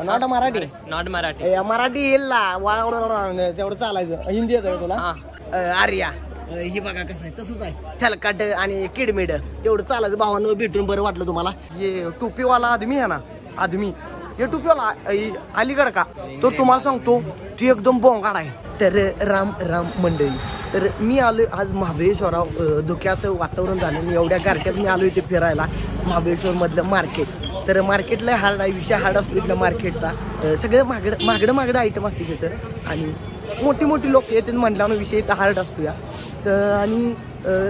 Not Marathi. Not Marathi. Marathi येईल ना तेवढं चालायचं. हिंदी येतं का तुला? आर्या ही बघा कसं आहे तसंच आहे. छलकाट आणि किडमिड तेवढं चालायचं. भावानं भेटून बरं वाटलं तुम्हाला. ये टोपीवाला आदमी आहे ना, आदमी हे टोपीवाला अलीगड का तो तुम्हाला सांगतो ती एकदम बोंगाड आहे. तर राम राम मंडळी, तर मी आलो आज महाबळेश्वराव. धुक्यात वातावरण झालं. मी एवढ्या गारट्यात मी आलो इथे फिरायला. महाबळेश्वर मधलं मार्केट, तर मार्केटला हार्ड आहे. विषय हार्ड असतो इथल्या मार्केटचा. सगळं मागडं आयटम असते तिथं आणि मोठी मोठी लोक येतात म्हटल्यावर विषय इथं हार्ड असतो या. तर आणि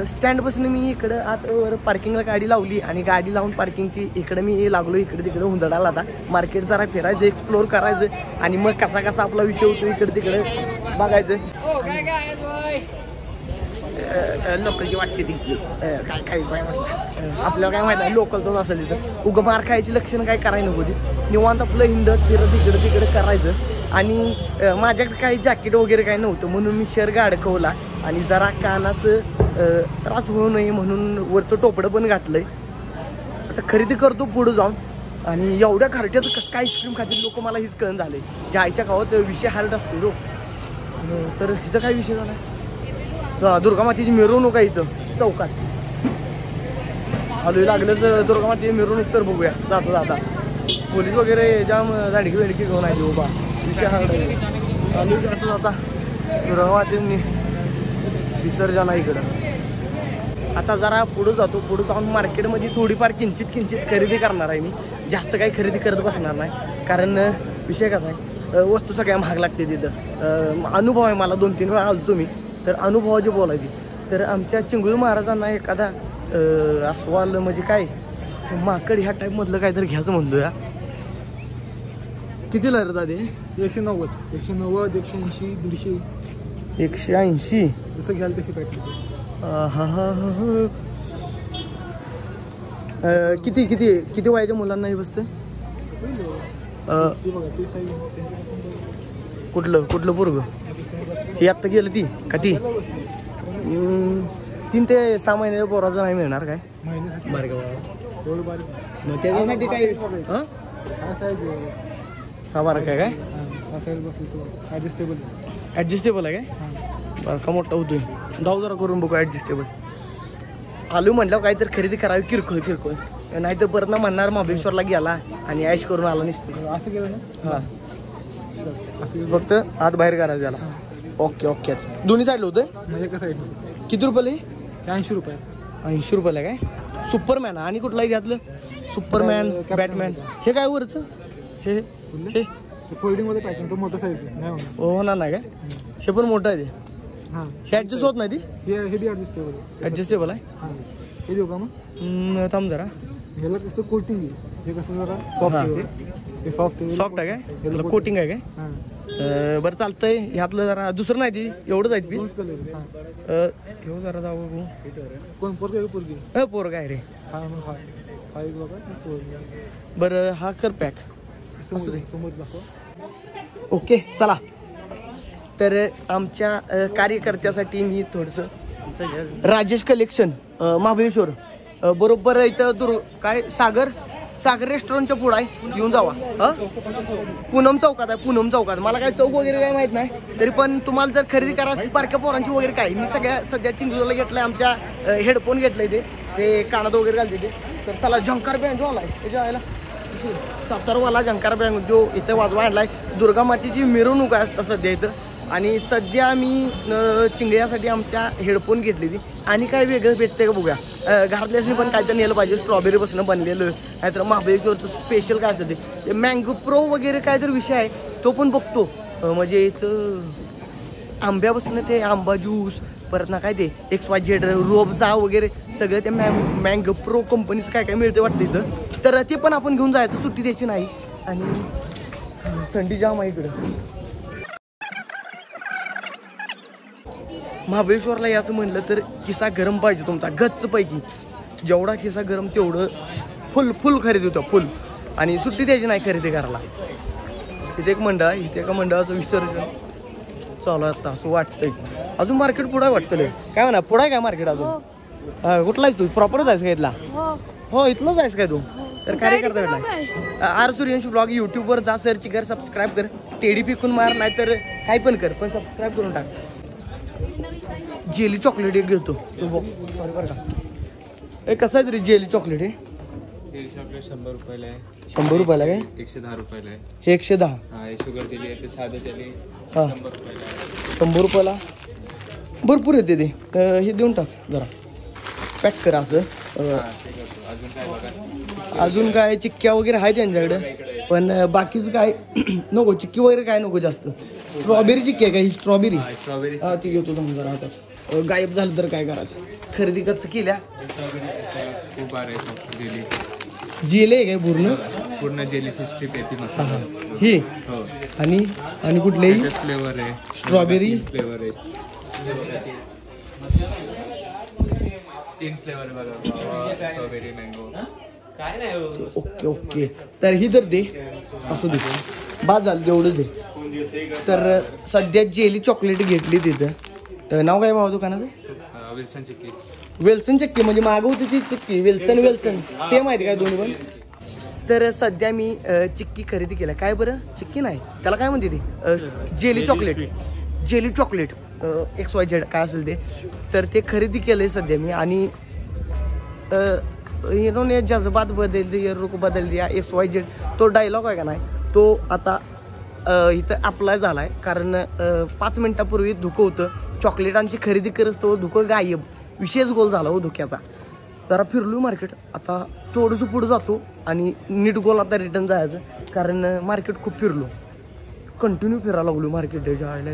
स्टँडपासून मी इकडं आतवर पार्किंगला गाडी लावली आणि गाडी लावून पार्किंगची इकडं मी लागलो. इकडे तिकडे हुंदडाला आता मार्केट जरा फिरायचं, एक्सप्लोर करायचं आणि मग कसा कसा आपला विषय होतो इकडे तिकडे बघायचं. लोकलची वाटते तिथली काय काय आपल्याला काय माहिती आहे लोकलचंच असेल तिथं. उगं मार खायची लक्षणं काय करायला नको. निवांत आपलं हिंडत फिरत इकडे तिकडे करायचं. आणि माझ्याकडे काही जॅकेट वगैरे काही नव्हतं म्हणून मी शर्ट अडकवला आणि जरा कानाचं त्रास होऊ नये म्हणून वरचं टोपडं पण घातलंय. आता खरेदी करतो पुढं जाऊन. आणि एवढ्या घरट्याचं कसं काय आईस्क्रीम खातील लोक मला हीच कळण झाले. ज्या आईच्या गावात विषय हार्ड असतो तो. तर इथं काय विषय झाला, दुर्गामातेची मिरवणूक आहे इथं चौकात. आलोय लागलंच दुर्गामातेची मिरवणूक तर बघूया जाता जाता. पोलीस वगैरे जाम झाडकी वेडकी घेऊन आहे उभा. विषय हार्ड आहे. आलोय जाता जाता दुर्गामातेनी विसर्जन आहे इकडं. आता जरा पुढं जातो. पुढं जाऊन मार्केटमध्ये थोडीफार किंचित खरेदी करणार आहे मी. जास्त काही खरेदी करत बसणार नाही कारण विषय कसा आहे वस्तू सगळ्या महाग लागते तिथं. अनुभव आहे मला 2-3 वेळा आलो तुम्ही. तर अनुभवाची बोलायची तर आमच्या चिंगळू महाराजांना एखादा अस्वाल म्हणजे काय माकड ह्या टाईपमधलं काहीतरी घ्यायचं म्हणतो या. कितीला रे दादे? 190, 180, 180, 180 जसं घ्याल तशी पॅकेज. किती वयाच्या मुलांना हे बसतं? कुठलं पोरग हे आत्ता गेलं ती का ती 3 ते 6 महिन्याच्या पोराचं नाही मिळणार काय? मग त्याच्यासाठी काय हा बरं काय ॲडजस्टेबल आहे काय? बरं का मोठा होतोय. जाऊ जरा करून बघू ॲडजस्टेबल. आलू म्हटलं काहीतरी खरेदी करावी किरकोळ नाहीतर परत ना म्हणणार महाबळेश्वरला गेला आणि ऐश करून आला नसते. असं केलं ना. हां असं फक्त आत बाहेर करायचं त्याला. ओकेच दोन्ही साईडला होतं. म्हणजे कसं आहे किती रुपये? 80 रुपये. 80 रुपयाला काय? सुपरमॅन आणि कुठलाही घातलं सुपरमॅन बॅटमॅन हे काय वरचं हे फोल्डिंगमध्ये पॅकिंग तो मोठा साईज नाही होणार नाही काय? हे पण मोठं आहे ते. हां हे ॲडजस्ट होत नाही ती. हे बी ॲडजस्टेबल आहे. हां हे देऊ का मग? थांब जरा. ह्याला कसं कोटिंग आहे हे कसं जरा सॉफ्ट आहे. हे सॉफ्ट आहे काय? त्याला कोटिंग आहे काय? हां बरं चालतंय. ह्यातलं जरा दुसरं नाही ती एवढंच आहे पीस. घेऊ जरा जाऊ बघू. कोण पोरग पोरगी? पोरग आहे रे. हां मग हा एक बघा. बरं हा कर पॅक. समोर दाखव. ओके चला. तर आमच्या कार्यकर्त्यासाठी मी थोडंसं राजेश कलेक्शन महाबळेश्वर बरोबर इथं काय सागर रेस्टॉरंटच्या पुढं आहे. येऊन जावा. पूनम चौकात आहे. पूनम चौकात. मला काय चौक वगैरे काय माहीत नाही तरी पण तुम्हाला जर खरेदी करायची असेल बारक्या पोरांची वगैरे काय मी सध्या चिंगूला घेतलंय. आमच्या हेडफोन घेतलंय ते कानात वगैरे घालते ते. तर चला झंकार बँड जो आलाय त्याच्या व्हायला सातारवाला झंकार बँड जो इथं वाजवा आणलाय. दुर्गामातेची मिरवणूक आहे सध्या इथं. आणि सध्या मी चिंगळ्यासाठी आमच्या हेडफोन घेतली आणि काय वेगळं भेटतंय का बघूया. घरातल्यासनी पण काहीतरी नेलं पाहिजे. स्ट्रॉबेरी पासून बनलेलं नाहीतर महाबळेश्वरचं स्पेशल काय असतं ते मँगो प्रो वगैरे काहीतरी विषय आहे तो पण बघतो. म्हणजे इथं आंब्यापासून ते आंबा ज्यूस परत ना काय ते XYZ रोबजा वगैरे सगळं त्या मँगो प्रो कंपनीचं काय काय मिळतं वाटतं इथं. तर ते पण आपण घेऊन जायचं. सुट्टी द्यायची नाही. आणि थंडी जाम आहे इकडं. महाबळेश्वरला याचं म्हणलं तर किस्सा गरम पाहिजे तुमचा गच्च पैकी. जेवढा किस्सा गरम तेवढं फुल खरेदी होतं फुल. आणि सुट्टी द्यायची नाही खरेदी करायला. इथे एक मंडळ आहे. इथे एका मंडळाचं विसर्जन चालू आहे आता असं वाटतंय. अजून मार्केट पुढं वाटतं काय म्हणा पुढं आहे काय मार्केट अजून? कुठला आहेस तू प्रॉपरच आहेस का इथला हो इथलंच आहेस काय तू तर कार्यकर्ता भेटला आर सूर्यवंशी ब्लॉग यूट्यूबवर जा सर्च कर सबस्क्राईब कर टेडी पिकून मार नाही तर काय पण कर पण सबस्क्राईब करून टाक जेली चॉकलेट एक घेतो सॉरी बरं का ए कसं आहे तरी जेली चॉकलेट हे जेली चॉकलेट 100 रुपयाला आहे 100 रुपयाला काय 110 रुपयाला आहे हे 110 हा हे शुगर जेली आहे ते साधं जेली हां 100 रुपयाला आहे 100 रुपयाला भरपूर येते ते हे देऊन टाक जरा पॅक कर असं हा, ते करतो. अजून काय बघा अजून काय चिक्क्या वगैरे आहेत त्यांच्याकडे पण बाकीचं काय नको चिक्की वगैरे काय नको जास्त स्ट्रॉबेरी चिक्की आहे का ही स्ट्रॉबेरी स्ट्रॉबेरी हा ती घेतो थांब जरा आता गायब झालं तर काय करायचं खरेदी कच्च केल्या खूप बार आहे जेली जेले आहे काय पूर्ण पूर्ण जेली सिस्ट्रीप येते मसाला ही हो आणि कुठलेही फ्लेवर आहे स्ट्रॉबेरी फ्लेवर आहे 3 फ्लेवर बघा स्ट्रॉबेरी मँगो ओके ओके तर ही तर दे असू दे बाद झालं तेवढंच दे तर सध्या जेली चॉकलेट घेतली तिथं नाव काय भाऊ दुकानाचं विल्सन चिक्की वेल्सन चक्की म्हणजे मागं होती ती चिक्की वेल्सन सेम आहे काय दोन्ही पण तर सध्या मी चिक्की खरेदी केल्या काय बरं चिक्की नाही त्याला काय म्हणते ती जेली चॉकलेट XYZ काय असेल ते तर ते खरेदी केलंय सध्या मी आणि इन्होंने जज्बात बदल दिया रुख बदल दिया XYZ तो डायलॉग आहे का नाही तो आता इथं अप्लाय झाला आहे कारण 5 मिनिटापूर्वी धुकं होतं चॉकलेटांची खरेदी करत तो धुकं गायब विशेष गोल झाला हो धुक्याचा जरा फिरलो मार्केट आता थोडंसं पुढं जातो आणि नीट गोल आता रिटर्न जायचं कारण मार्केट खूप फिरलो कंटिन्यू फिरायला लागलो मार्केट जायला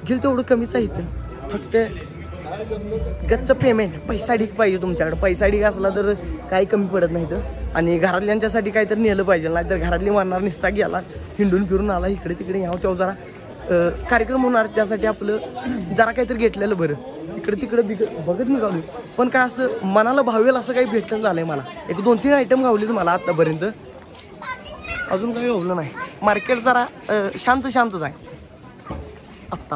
गेलं तेवढं कमीच आहे इथं फक्त गच्च पेमेंट पैसा ढीक पाहिजे तुमच्याकडे पैसा ढीक असला तर काही कमी पडत नाही तर आणि घरातल्यांच्यासाठी काहीतरी नेलं पाहिजे नाही तर घरातली म्हणणार निसता गेला हिंडून फिरून आला इकडे तिकडे यावं तेव्हा जरा कार्यक्रम होणार त्यासाठी आपलं जरा काहीतरी घेतलेलं बरं इकडे तिकडे बघत निघालो पण काय असं मनाला भावेल असं काही भेटणं झालंय मला 1-2-3 आयटम गावलेत मला आत्तापर्यंत अजून काही गावलं नाही मार्केट जरा शांतच आहे आत्ता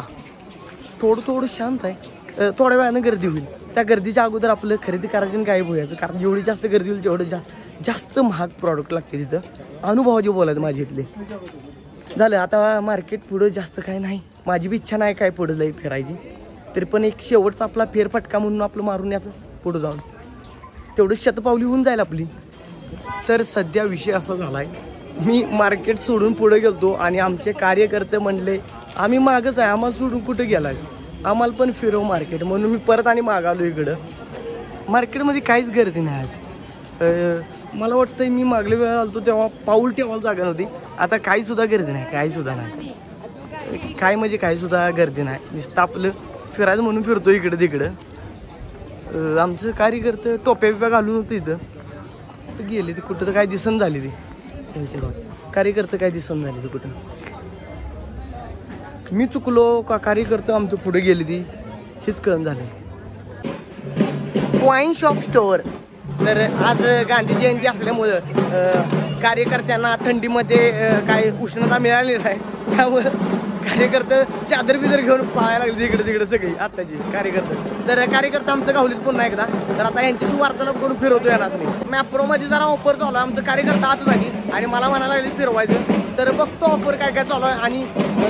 थोडं शांत आहे थोड्या वेळानं गर्दी होईल त्या गर्दीच्या अगोदर आपलं खरेदी करायचं आणि गायब व्हायचं कारण जेवढी जास्त गर्दी होईल तेवढं जास्त महाग प्रॉडक्ट लागते तिथं अनुभवाचे बोलायचं माझे इथले झालं आता मार्केट पुढं जास्त काय नाही माझी बी इच्छा नाही काय पुढं जाईल फिरायची तरी पण एक शेवटचा आपला फेरफटका म्हणून आपलं मारून याचं पुढं जाऊन तेवढं शतपावली होऊन जाईल आपली तर सध्या विषय असा झाला आहे मी मार्केट सोडून पुढे गेलतो आणि आमचे कार्यकर्ते म्हणले आम्ही मागच आहे आम्हाला सोडून कुठं गेलाय आम्हाला पण फिरव मार्केट म्हणून मी परत आणि मागालो इकडं मार्केटमध्ये काहीच गर्दी नाही आज मला वाटतं मी मागल्या वेळा आलतो तेव्हा पाऊल ठेवायला जागा नव्हती आता काही सुद्धा गर्दी नाही काही सुद्धा नाही काय म्हणजे काही सुद्धा गर्दी नाही नुसतं आपलं फिरायचं म्हणून फिरतो इकडं तिकडं आमचं कार्यकर्ते टोप्या बिप्या घालून होतं इथं तर गेले ते कुठं तर काय दिसन झाली ती त्यांच्या कार्यकर्ते काय दिसन झाली ती कुठं मी चुकलो का कार्यकर्ते आमचं पुढे गेली ती हेच कळण झालं वाईन शॉप स्टोअर तर आज गांधी जयंती असल्यामुळं कार्यकर्त्यांना थंडीमध्ये काय उष्णता मिळाली नाही त्यामुळं कार्यकर्ते चादर बिदर घेऊन पाहायला लागले तिकडे तिकडे सगळी आत्ताची कार्यकर्ते तर कार्यकर्ते आमचं गावलीत पुन्हा एकदा तर आता यांच्याशी वार्तालाप करून फिरवतो येणार नाही मॅप्रोमध्ये जरा ऑफर चालू आहे आमचं कार्यकर्ता आतच आली आणि मला म्हणायला लागले फिरवायचं तर बघतो ऑफर काय काय चालू आहे आणि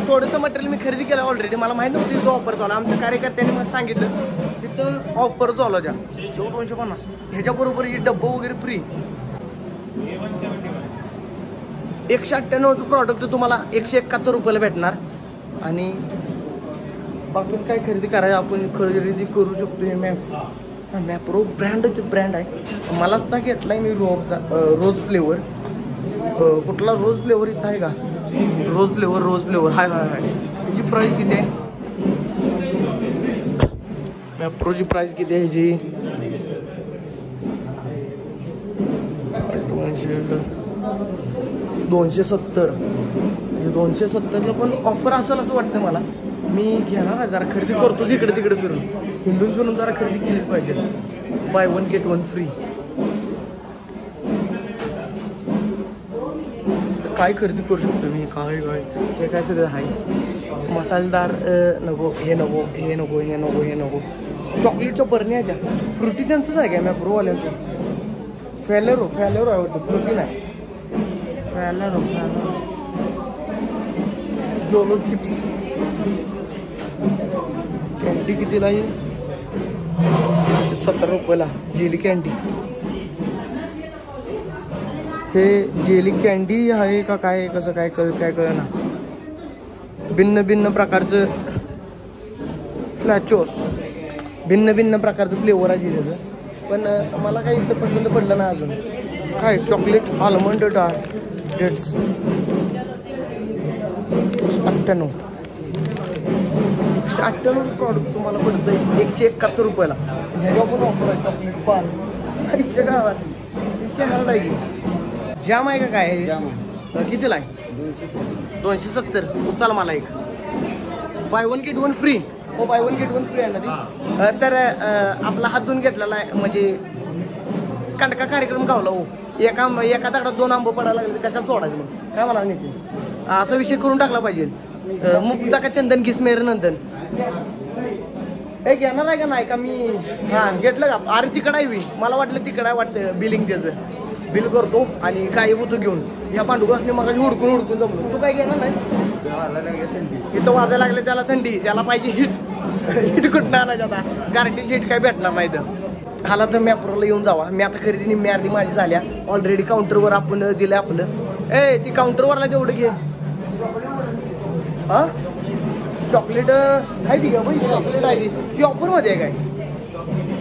थोडंसं मटेरियल मी खरेदी केलं ऑलरेडी मला माहिती नव्हती तो ऑफर चालू आहे आमच्या कार्यकर्त्यांनी मला सांगितलं तिथं ऑफर चालू आहे 250 ह्याच्याबरोबर ही डब्बा वगैरे फ्री 198चं प्रॉडक्ट तुम्हाला 171 रुपयाला भेटणार आणि बाकी काय खरेदी करायचं आपण खरेदी करू शकतो हे मॅप्रो ब्रँड आहे मलाच घेतलाय मी रोज फ्लेवर कुठला रोज फ्लेवर इथं आहे का रोज फ्लेवर हाय ह्याची प्राईस किती आहे मॅप्रोची प्राईस किती आहे ह्याची 270 म्हणजे 270ला पण ऑफर असेल असं वाटतं मला मी घेणार आहे जरा खरेदी करतो इकडे तिकडे फिरून हिंडून फिरून जरा खरेदी केलीच पाहिजे बाय 1 get 1 फ्री काय खरेदी करू शकतो मी काय हे काय सगळं आहे मसालेदार नको हे नको चॉकलेटच्या बरण्या आहेत त्या. फ्रुटी त्यांचंच आहे का मॅप्रोवाल्यांचं? फॅलेरो आहे वाटतं, फ्रुटी नाही. फॅलेरो जोलो चिप्स. कॅन्डी कितीला आहे? 70 रुपयाला जेली कॅन्डी. हे जेली कॅन्डी आहे का काय, कसं काय काय कळ ना. भिन्न भिन्न प्रकारचं फ्लॅचोस, भिन्न भिन्न प्रकारचं फ्लेवर आहे त्याचं. पण मला काही इथं पसंत पडलं नाही अजून. काय chocolate almond dark dates 98. 198 product तुम्हाला पडतं 171 रुपयाला. ह्याच्यावर पण ऑफर आहे. चॉकलेट पान इथच्या गावात शहरात आहे की जाम आहे का काय? जाम कितीला आहे? 270. उचल मला एक. Buy 1 get 1 free. हो बाय 1 गेट 1 फ्री आहे ना ती. तर आपला हात धुवून घेतलेला आहे म्हणजे कांडका कार्यक्रम गावला. हो एका दगडात 2 आंबं पडायला लागले, कशात सोडायचं मग काय म्हणा नाही. असा विषय करून टाकला पाहिजे. मुक्ता का चंदन घिसमेर नंदन हे घेणार आहे का नाही का मी? हां घेतलं का? अरे तिकडं आहे मी, मला वाटलं तिकडं आहे वाटतं. बिलिंग त्याचं बिल करतो आणि काही होतो घेऊन. ह्या पांडुगासने मग हुडकून जमलो. तू काय घेणार नाही? इथं वाजायला लागले त्याला थंडी, त्याला पाहिजे हिट कुठं आणायचं आता? गारंटीची हिट काय भेटणार नाही तर. हाला तर मॅप्रोला येऊन जावा. मी आता खरेदी अर्धी माझी झाल्या ऑलरेडी. काउंटरवर आपण दिलं आपलं. ती काउंटरवरला तेवढं घे. हां चॉकलेट आहे ती का? चॉकलेट आहे ती ऑफरमध्ये आहे काय?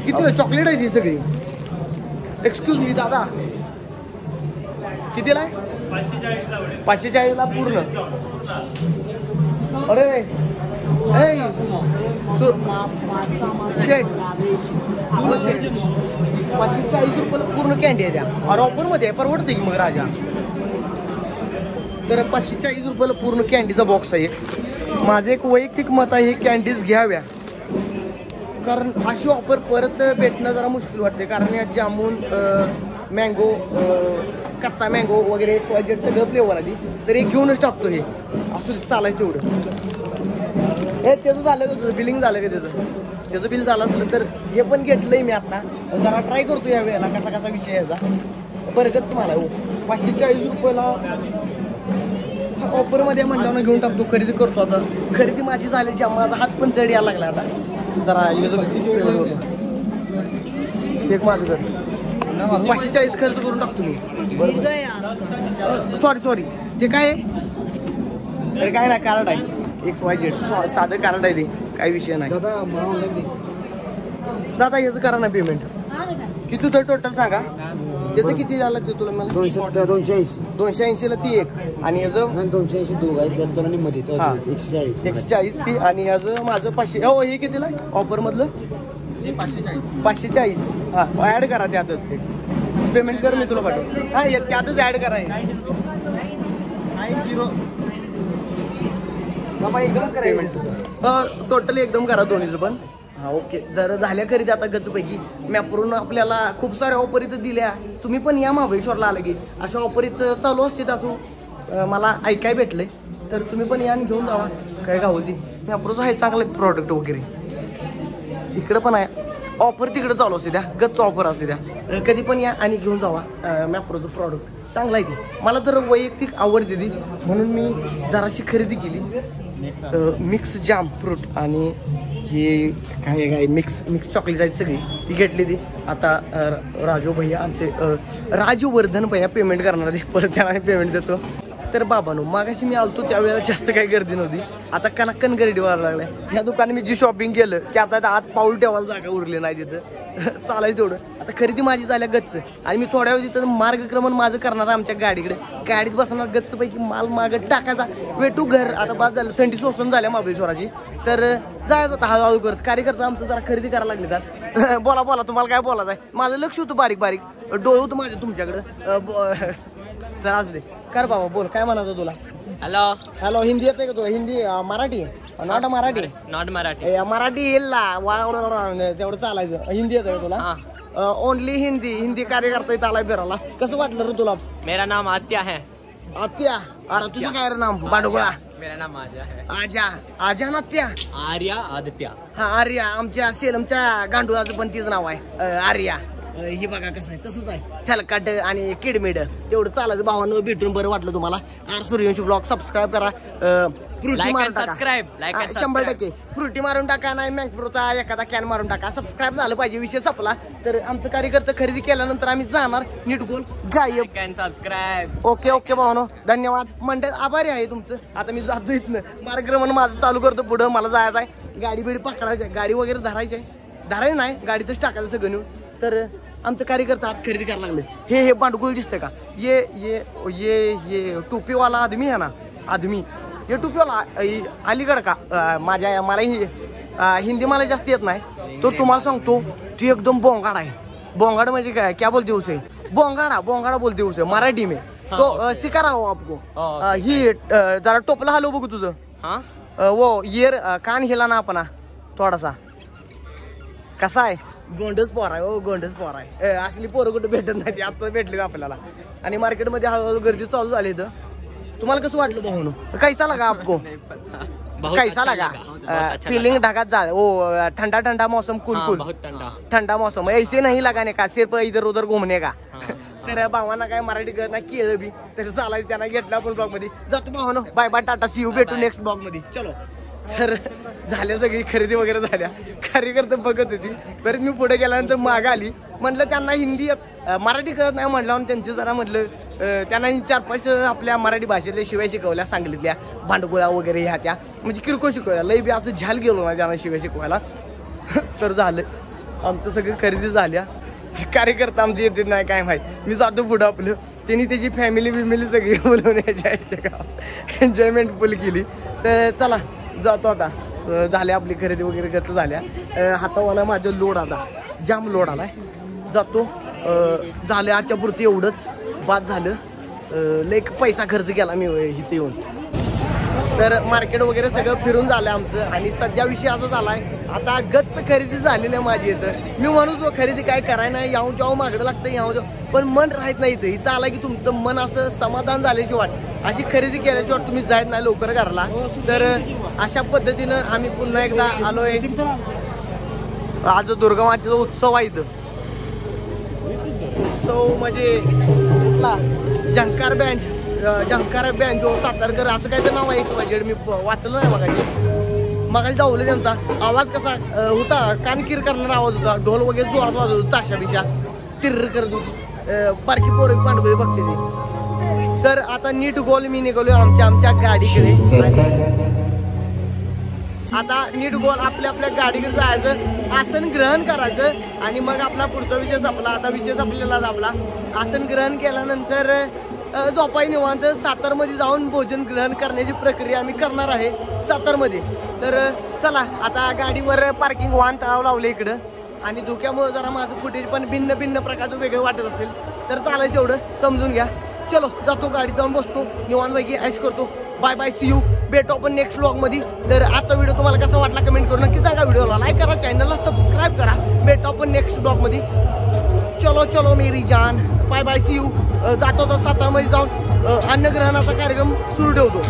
किती चॉकलेट आहे ती सगळी? एक्सक्यूज मी दादा, कितीला आहे? 540ला पूर्ण. अरे शेट 540 रुपयाला पूर्ण कॅन्डी आहे त्या. अरे ऑफरमध्ये आहे, परवडते की मग राजा. तर 540 रुपयाला पूर्ण कॅन्डीचा बॉक्स आहे. माझं एक वैयक्तिक मत आहे, कॅन्डीज घ्याव्या. कारण अशी ऑफर परत भेटणं जरा मुश्किल वाटते. कारण यात जामून मँगो, कच्चा मँगो वगैरे XYZ सगळं फ्लेवर आली. तर एक घेऊनच टाकतो. हे असं चालायचं तेवढं. त्याचं झालं का? तुझं बिलिंग झालं का? त्याचं बिल झालं असलं तर हे पण घेतलंय मी आता. जरा ट्राय करतो या वेळेला कसा विषय याचा. बरगच मला हो 540 रुपयाला ऑफरमध्ये म्हणलं ना घेऊन टाकतो. खरेदी करतो आता. खरेदी माझी झाली ज्या माझा हात पण जड यायला लागला आता. जरा एक माझं घर 540 खर्च करून टाकतो मी. सॉरी ते काय अरे काय नाही, कार्ड आहे XYZ साधं कार्ड आहे ते, काही विषय नाही. दादा याचं करा ना पेमेंट. किती होतं टोटल सांगा? त्याचं किती झालं लागतं तुला? मला 280ला ती एक आणि याचं 280 दोघं आहेत. 140 ती आणि याचं माझं 500. हो हे कितीला ऑफर मधलं? 540. हां ऍड करा त्यातच. ते पेमेंट कर मी तुला पाठवतो. हां त्यातच ऍड करा. एकदमच करा पेमेंट. टोटल एकदम करा दोन्हीचं पण. हां ओके. जर झाल्या खरेदी आता गचपैकी मॅप्रोनं आपल्याला खूप साऱ्या ऑफर इथं दिल्या. तुम्ही पण या महाबळेश्वरला आलं की अशा ऑफर इथं चालू असते. असं मला ऐकाय भेटलंय. तर तुम्ही पण या आणि घेऊन जावा. काय गावती मॅप्रोचं आहे चांगलं प्रॉडक्ट वगैरे. इकडं पण आहे ऑफर, तिकडं चालू असते त्या गच्च ऑफर असते त्या. कधी पण या आणि घेऊन जावा. मॅप्रोचं प्रॉडक्ट चांगलं आहे ते. मला तर वैयक्तिक आवडते ती, म्हणून मी जराशी खरेदी केली. मिक्स जाम फ्रूट आणि हे काय मिक्स चॉकलेट आहे सगळी ती घेतली ती. आता राजू भैया आमचे राजवर्धन भैया पेमेंट करणार ते. परत त्यांना पेमेंट देतो. तर बाबांनो मागाशी मी आलतो त्यावेळेला जास्त काही गर्दी नव्हती. आता कनक्कन गर्दी व्हायला लागलाय. ह्या दुकानात मी जी शॉपिंग केलं की आता आत पाऊल ठेवायला जागा उरली नाही तिथं. चालायचं तेवढं. आता खरेदी माझी झाल्या गच्च आणि मी थोड्या वेळ तिथं मार्गक्रमण माझं करणार आमच्या गाडीकडे. गाडीत बसणार गच्चपैकी माल मागं टाकायचा. वेटू घर. आता बाद झालं, थंडी सोसून झाल्या महाबळेश्वराची. तर जायचं आता हळूहळू करत. कार्यकर्ता आमचं जरा खरेदी करायला लागले. तर बोला तुम्हाला काय बोलायचं आहे? माझं लक्ष होतं बारीक डोळे होतं माझं तुमच्याकडं. तर असू दे कर बाबा बोल काय म्हणायचं तुला? हॅलो हिंदी येते का तुला? हिंदी मराठी नॉट मराठी मराठी येईल ना तेवढं चालायचं. हिंदी येतं का तुला? ओनली हिंदी कार्यकर्ता इथं आलाय फिरायला. कसं वाटलं रे तुला? मेरा नाम आत्या है. आत्या? अरे तुझं काय रे नाम? बांडुगोळा. मेरा नाम आर्या है. आजा आजा ना त्या आर्या आदित्य. हा आर्या आमच्या सेलमच्या गांडुळाचं पण तीच नाव आहे आर्या. हे बघा कसं आहे तसंच आहे छलकाट आणि किडमिड तेवढं चालायचं भावानं भेटून बरं वाटलं तुम्हाला. आर सूर्यवंशी ब्लॉग सबस्क्राईब करा. फ्रुटी Like मारून and टाका. subscribe. Like and 100% फ्रुटी मारून टाका नाही मँगप्रोचा एखादा कॅन मारून टाका. सबस्क्राईब झालं पाहिजे विषय संपला. तर आमचं कार्यकर्ता खरेदी केल्यानंतर आम्ही जाणार नीट गोल गायब. Like and subscribe. Okay okay भावनो धन्यवाद मंडळ आभारी आहे तुमचं. आता मी जातो इथनं मार्गक्रमण माझं चालू करतो पुढं. मला जायचं आहे गाडी बिडी पकडायची आहे गाडी वगैरे धरायची आहे धरायची नाही गाडीतच टाकायचं सगळं नेऊन. तर आमचं कार्यकर्ता आज खरेदी करायला लागले. हे बांडगुळ दिसतंय का ये ये ये ये टोपीवाला आदमी आहे ना आदमी ये टोपीवाला अलीगड का मला हिंदी मला जास्त येत नाही. तो तुम्हाला सांगतो ती एकदम बोंगाड आहे. बोंगाड म्हणजे काय क्या बोलते उसे बोंगाडा बोलते उसे मराठी में. तो सिखा रहा हो आपको. ही जरा टोपला हलव बघू तुझं. वो येर कान हिला ना आपण थोडासा कसा आहे. गोंडच पोर आहे. हो गोंडच पोर आहे. असली पोरं कुठे भेटत नाही ती आता भेटली आपल्याला. आणि मार्केटमध्ये हळूहळू गर्दी चालू झाली. तर तुम्हाला कसं वाटलं भाऊनो कैसा लगा आपको कैसा लगा फीलिंग ढगात जा. ओ ठंडा ठंडा मौसम कुल ठंडा मौसम ऐसे नहीं लगाने का सिर्फ इधर उधर घुमने का. तर भावांना काय मराठी करत नाही केलं बी तर चालायचं त्यांना घेतलं आपण ब्लॉग मध्ये. जातो भावानो bye bye tata see you भेटू नेक्स्ट ब्लॉग मध्ये. चलो तर झाल्या सगळी खरेदी वगैरे झाल्या. कार्यकर्ते बघत होती परत मी पुढे गेल्यानंतर माग आली. म्हटलं त्यांना हिंदी मराठी कळत नाही म्हटलं त्यांचे जरा म्हटलं त्यांना 4-5 आपल्या मराठी भाषेतल्या शिवाय शिकवल्या सांगितल्या भांडगोळा वगैरे ह्या त्या म्हणजे किरकोळ शिकवल्या. लई बी असं झाल गेलो ना त्यांना शिवाय शिकवायला. तर झालं आमचं सगळी खरेदी झाल्या. कार्यकर्ता आमचे येते नाही काय माहीत. मी जातो पुढं आपलं त्यांनी त्याची फॅमिली सगळी बोलवून यायच्या गावात एन्जॉयमेंट फुल केली. तर चला जातो आता. झाल्या आपली खरेदी वगैरे कसं झाल्या. हातावाला माझं लोड आता जाम लोड आलाय. जातो झालं आजच्या पुरती एवढंच बाद झालं. लई पैसा खर्च केला मी इथे येऊन. तर मार्केट वगैरे सगळं फिरून झालं आमचं. आणि सध्या विषय असा झालाय आता गच्च खरेदी झालेली आहे माझी. इथं मी म्हणतो खरेदी काय करायला नाही यावं जेव्हा मागडं लागतं यावं पण मन राहत नाही. इथं आला की तुमचं मन असं समाधान झाल्याची वाट. अशी खरेदी केल्याची वाट तुम्ही जायत नाही लवकर घरला. तर अशा पद्धतीनं आम्ही पुन्हा एकदा आलोय. आज दुर्गामातेचा उत्सव आहे. इथं उत्सव म्हणजे कुठला झंकार बँड जो सातारकर असं काय तर नाव आहे बजेट मी वाचलं नाही मगाशी जाऊलं त्यांचा आवाज कसा होता कानकीर करणारा आवाज होता. ढोल वगैरे जोरात वाजत होता ताशा बिशा तिर्र करत होती. पारखी पोरं पांडवे बघते ते. तर आता नीट गोल मी निघालो आमच्या गाडीकडे. आता नीट गोल आपल्या गाडीकडे जायचं आसन ग्रहण करायचं आणि मग आपला पुढचा विषय संपला. आता विषय संपलेला आपला. आसन ग्रहण केल्यानंतर झोपाई निवांत सातारमध्ये जाऊन भोजन ग्रहण करण्याची प्रक्रिया आम्ही करणार आहे सातारमध्ये. तर चला आता गाडीवर पार्किंग वाहन तळाव लावलं इकडं आणि धुक्यामुळे जरा माझं फुटेज पण भिन्न प्रकारचं वेगळं वाटत असेल तर चालायचं एवढं समजून घ्या. चलो जातो गाडीत जाऊन बसतो निवांतपैकी ऐश करतो. बाय बाय सी यू भेटू आपण नेक्स्ट व्लॉग मध्ये. तर आजचा व्हिडिओ तुम्हाला कसा वाटला कमेंट करू नक्की सांगा. व्हिडिओला लाईक करा चॅनलला सबस्क्राईब करा. भेटू आपण नेक्स्ट ब्लॉग मध्ये. चलो मेरी जान बाय बाय सी यू. जातो तर सातारमध्ये जाऊन अन्नग्रहणाचा कार्यक्रम सुरू ठेवतो.